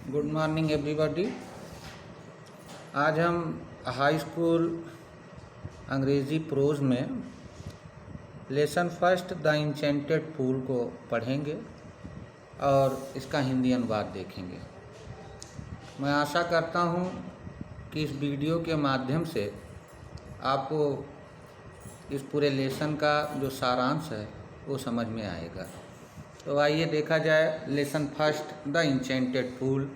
Good morning everybody. आज हम high school अंग्रेज़ी प्रोज में लेसन फर्स्ट द इंचेंटेड फूल को पढ़ेंगे और इसका हिंदी अनुवाद देखेंगे। मैं आशा करता हूँ कि इस वीडियो के माध्यम से आपको इस पूरे लेसन का जो सारांश है वो समझ में आएगा। तो आइए देखा जाए lesson first the enchanted pool.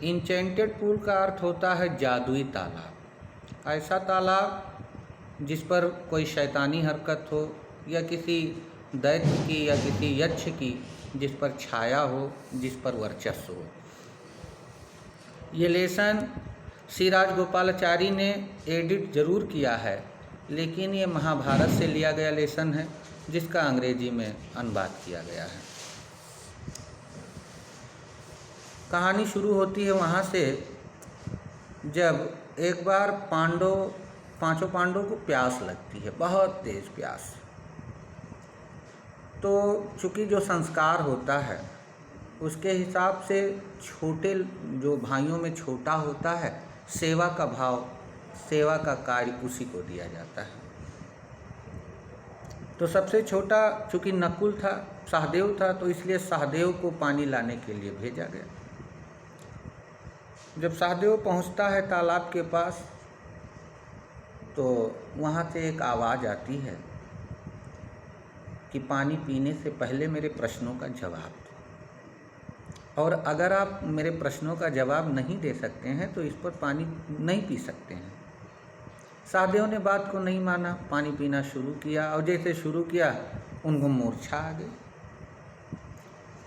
Enchanted pool का अर्थ होता है जादुई तालाब। ऐसा तालाब जिस पर कोई शैतानी हरकत हो या किसी दैत्य की या किसी यक्ष की जिस पर छाया हो, जिस पर वर्चस्व हो। ये लेसन श्री राजगोपालाचारी ने एडिट ज़रूर किया है, लेकिन ये महाभारत से लिया गया लेसन है जिसका अंग्रेजी में अनुवाद किया गया है। कहानी शुरू होती है वहाँ से जब एक बार पांचों पांडवों को प्यास लगती है, बहुत तेज प्यास। तो चूँकि जो संस्कार होता है उसके हिसाब से छोटे जो भाइयों में छोटा होता है, सेवा का भाव, सेवा का कार्य उसी को दिया जाता है। तो सबसे छोटा चूँकि नकुल था, सहदेव था, तो इसलिए सहदेव को पानी लाने के लिए भेजा गया। जब सहदेव पहुंचता है तालाब के पास तो वहाँ से एक आवाज़ आती है कि पानी पीने से पहले मेरे प्रश्नों का जवाब दो, और अगर आप मेरे प्रश्नों का जवाब नहीं दे सकते हैं तो इस पर पानी नहीं पी सकते हैं। सहदेव ने बात को नहीं माना, पानी पीना शुरू किया और जैसे शुरू किया उनको मूर्छा आ गई।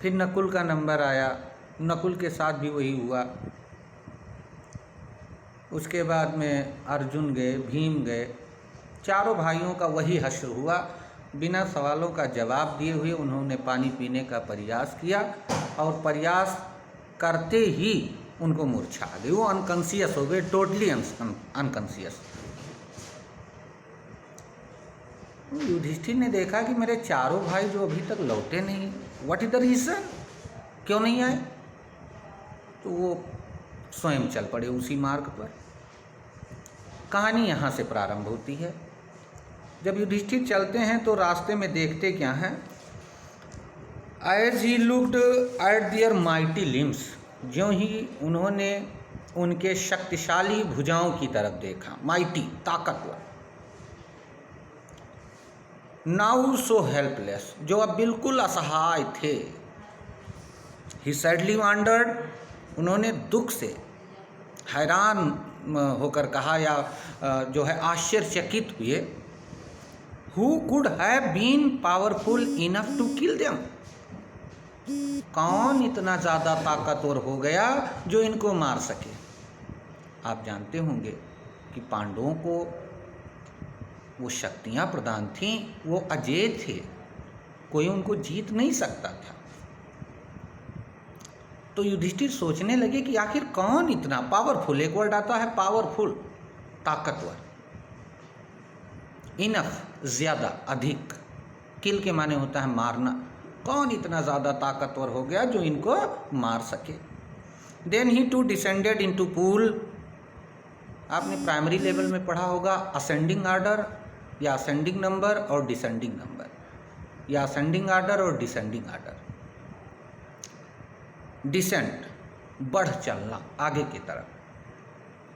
फिर नकुल का नंबर आया, नकुल के साथ भी वही हुआ। उसके बाद में अर्जुन गए, भीम गए, चारों भाइयों का वही हश्र हुआ। बिना सवालों का जवाब दिए हुए उन्होंने पानी पीने का प्रयास किया और प्रयास करते ही उनको मूर्छा आ गई। वो अनकॉन्शियस हो गए, टोटली अनकॉन्शियस। युधिष्ठिर ने देखा कि मेरे चारों भाई जो अभी तक लौटे नहीं, व्हाट इज द रीज़न, क्यों नहीं आए? तो वो स्वयं चल पड़े उसी मार्ग पर। कहानी यहाँ से प्रारंभ होती है। जब युधिष्ठिर चलते हैं तो रास्ते में देखते क्या हैं, as he looked at their mighty limbs, ज्यों ही उन्होंने उनके शक्तिशाली भुजाओं की तरफ देखा, माइटी ताकतवर। नाउ सो हेल्पलेस, जो अब बिल्कुल असहाय थे। ही सैडली वंडर्ड, उन्होंने दुख से हैरान होकर कहा या जो है आश्चर्यचकित हुए, who could have been powerful enough to kill them, कौन इतना ज़्यादा ताकतवर हो गया जो इनको मार सके। आप जानते होंगे कि पांडवों को वो शक्तियाँ प्रदान थीं, वो अजेय थे, कोई उनको जीत नहीं सकता था। तो युधिष्ठिर सोचने लगे कि आखिर कौन इतना पावरफुल, एक वर्ड आता है पावरफुल, ताकतवर, इनफ ज़्यादा, अधिक, किल के माने होता है मारना, कौन इतना ज़्यादा ताकतवर हो गया जो इनको मार सके। Then he too descended into pool. आपने प्राइमरी लेवल में पढ़ा होगा असेंडिंग आर्डर या असेंडिंग नंबर और डिसेंडिंग नंबर, या असेंडिंग आर्डर और डिसेंडिंग आर्डर। डिसेंट बढ़ चलना, आगे की तरफ,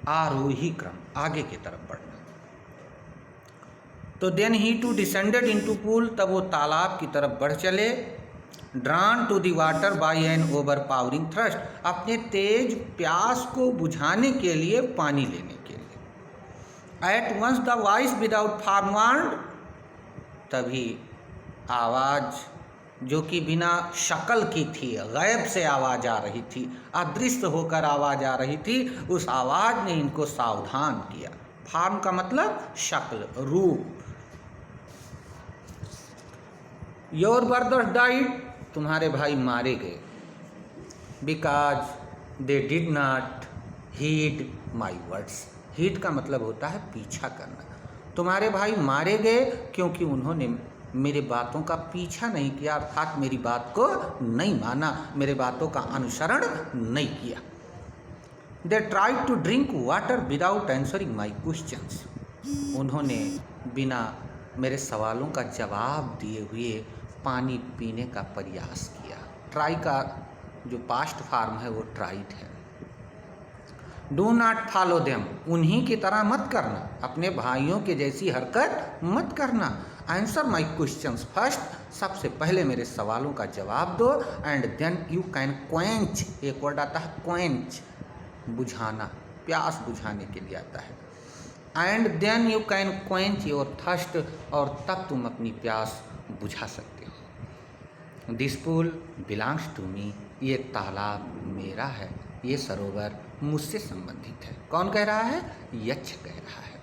आरोही क्रम, आगे की तरफ बढ़ना। तो then he too descended into pool, तब वो तालाब की तरफ बढ़ चले। Drawn to the water by an overpowering thrust, अपने तेज प्यास को बुझाने के लिए, पानी लेने के लिए। At once the voice without form warned, तभी आवाज़ जो कि बिना शक्ल की थी, गैब से आवाज़ आ रही थी, अदृश्य होकर आवाज़ आ रही थी, उस आवाज़ ने इनको सावधान किया। फॉर्म का मतलब शक्ल, रूप। योर ब्रदर्स डाइड, तुम्हारे भाई मारे गए। Because they did not heed my words, heed का मतलब होता है पीछा करना। तुम्हारे भाई मारे गए क्योंकि उन्होंने मेरे बातों का पीछा नहीं किया, अर्थात मेरी बात को नहीं माना, मेरे बातों का अनुसरण नहीं किया। They try to drink water without answering my questions. उन्होंने बिना मेरे सवालों का जवाब दिए हुए पानी पीने का प्रयास किया। ट्राई का जो पास्ट फॉर्म है वो ट्राइड है। डू नॉट फॉलो देम, उन्हीं की तरह मत करना, अपने भाइयों के जैसी हरकत मत करना। आंसर माई क्वेश्चंस फर्स्ट, सबसे पहले मेरे सवालों का जवाब दो। And then you can quench, एक वर्ड आता है क्वेंच, बुझाना, प्यास बुझाने के लिए आता है। And then you can quench your thirst, और तब तुम अपनी प्यास बुझा सकते हो। This pool belongs to me, ये तालाब मेरा है, ये सरोवर मुझसे संबंधित है। कौन कह रहा है? यक्ष कह रहा है।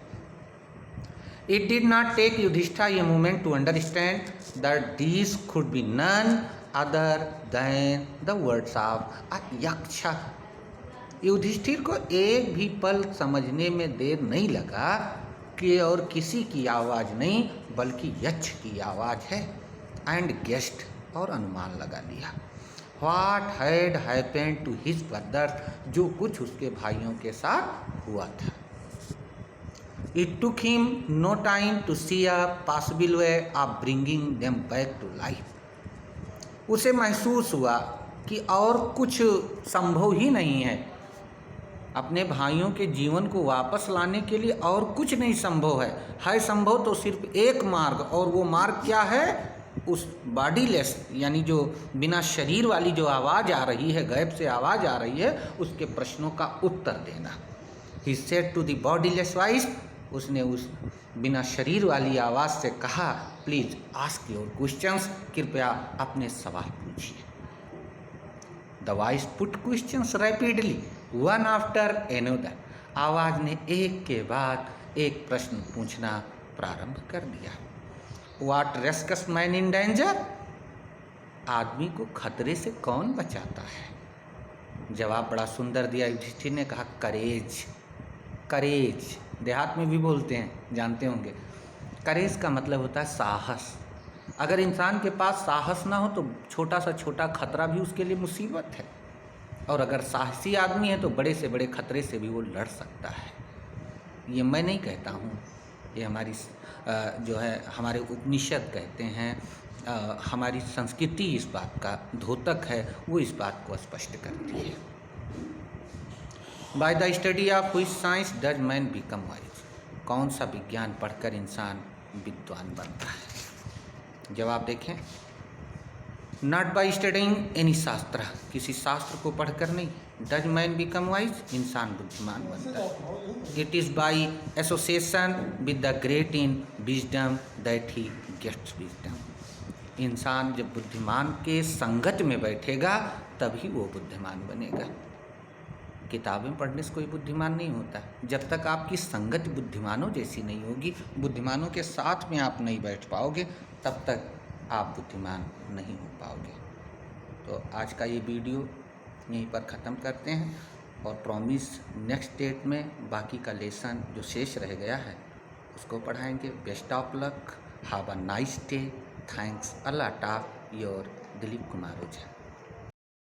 It did not take Yudhishthira a moment to understand that these could be none other than the words of a Yaksha. Yudhishthira को एक भी पल समझने में देर नहीं लगा कि और किसी की आवाज़ नहीं बल्कि यक्ष की आवाज़ है। एंड गेस्ट, और अनुमान लगा लिया। What had happened to his brothers, जो कुछ उसके भाइयों के साथ हुआ था। It took him no time to see a possible way of bringing them back to life. उसे महसूस हुआ कि और कुछ संभव ही नहीं है, अपने भाइयों के जीवन को वापस लाने के लिए और कुछ नहीं संभव है संभव तो सिर्फ एक मार्ग, और वो मार्ग क्या है? उस बॉडीलेस, यानी जो बिना शरीर वाली जो आवाज़ आ रही है, गैब से आवाज़ आ रही है, उसके प्रश्नों का उत्तर देना। He said to the bodiless voice, उसने उस बिना शरीर वाली आवाज़ से कहा, प्लीज आस्क योर क्वेश्चंस, कृपया अपने सवाल पूछिए। The voice put questions rapidly one after another, आवाज़ ने एक के बाद एक प्रश्न पूछना प्रारंभ कर दिया। What rescues man in danger? आदमी को खतरे से कौन बचाता है? जवाब बड़ा सुंदर दिया युधिष्ठिर ने, कहा करेज। करेज देहात में भी बोलते हैं, जानते होंगे। करेज का मतलब होता है साहस। अगर इंसान के पास साहस ना हो तो छोटा सा छोटा खतरा भी उसके लिए मुसीबत है, और अगर साहसी आदमी है तो बड़े से बड़े खतरे से भी वो लड़ सकता है। ये मैं नहीं कहता हूँ, ये हमारी जो है हमारे उपनिषद कहते हैं, हमारी संस्कृति इस बात का द्योतक है, वो इस बात को स्पष्ट करती है। By the study of which science does man become wise, कौन सा विज्ञान पढ़कर इंसान विद्वान बनता है? जवाब देखें, नॉट बाय स्टडिंग एनी शास्त्र, किसी शास्त्र को पढ़कर नहीं। डज मैन बिकम वाइज, इंसान बुद्धिमान बनता है। It is by association with the great in wisdom that he gets wisdom, इंसान जब बुद्धिमान के संगत में बैठेगा तभी वो बुद्धिमान बनेगा। किताबें पढ़ने से कोई बुद्धिमान नहीं होता। जब तक आपकी संगत बुद्धिमानों जैसी नहीं होगी, बुद्धिमानों के साथ में आप नहीं बैठ पाओगे, तब तक आप बुद्धिमान नहीं हो पाओगे। तो आज का ये वीडियो यहीं पर ख़त्म करते हैं, और प्रॉमिस नेक्स्ट डेट में बाकी का लेसन जो शेष रह गया है उसको पढ़ाएंगे। Best of luck, have a nice day, thanks a lot of your Dilip Kumar Ojha.